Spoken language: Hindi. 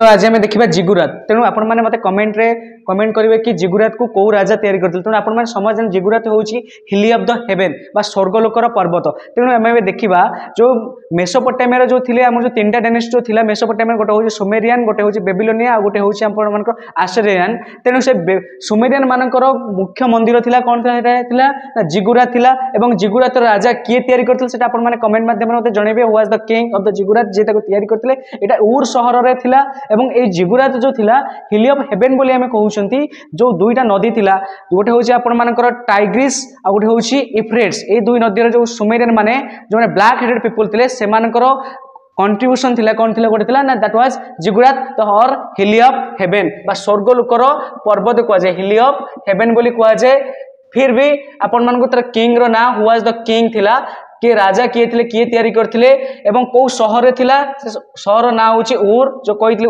तो आज आम देखा जिगुरात तेणु आपण मैंने मत कमेंट करेंगे कि जिगुरात को कौ राजा तैयारी करते तेणु आपण समझ जिगुरात हूँ हिली ऑफ द हेवेन बा स्वर्गलोकर पर्वत। तेणु आम देखा जो मेसोपोटामिया जो थे आम जो 3टा डायनेस्टी जो थी मेसोपोटामिया गोटे हूँ सुमेरियान गोटे हूँ बेबिलोनिया आ गोटे हूँ आसिरियान। तेणु से सुमेरियान मानकर मुख्य मंदिर थिला कौन थिला जिगुरात थिला एवं जिगुरात राजा किए तैयारी करथिले सेटा आपण माने कमेंट माध्यम मते जणेबे who was the king of the ziggurat जे ताको तैयारी करथिले एटा उर शहर रे थिला एवं ए जिगुरात जो थिला हिली ऑफ हेवेन बोली हमें कहउछंती जो दुईटा नदी थिला गोटे होची आपण मानकर टाइग्रिस आ गोटे होची इफ्रेट्स ए दुई नदी रे जो सुमेरियन माने जो ब्लैक हेडेड पीपल थिले सेमानकर कंट्रीब्यूशन थिला कौन थिला गोटे थिला ना दैट वाज जिगुरात द और हिली ऑफ हेवेन बा स्वर्गलोकर पर्वत को जाय हिली ऑफ हेवेन बोली को जाय। फिर भी आपण मानको तर किंग रो ना हु वाज द किंग थिला के राजा किए थिले किए तैयारी करथिले एवं को शहर रे थिला शहर ना होची उर जो कहितले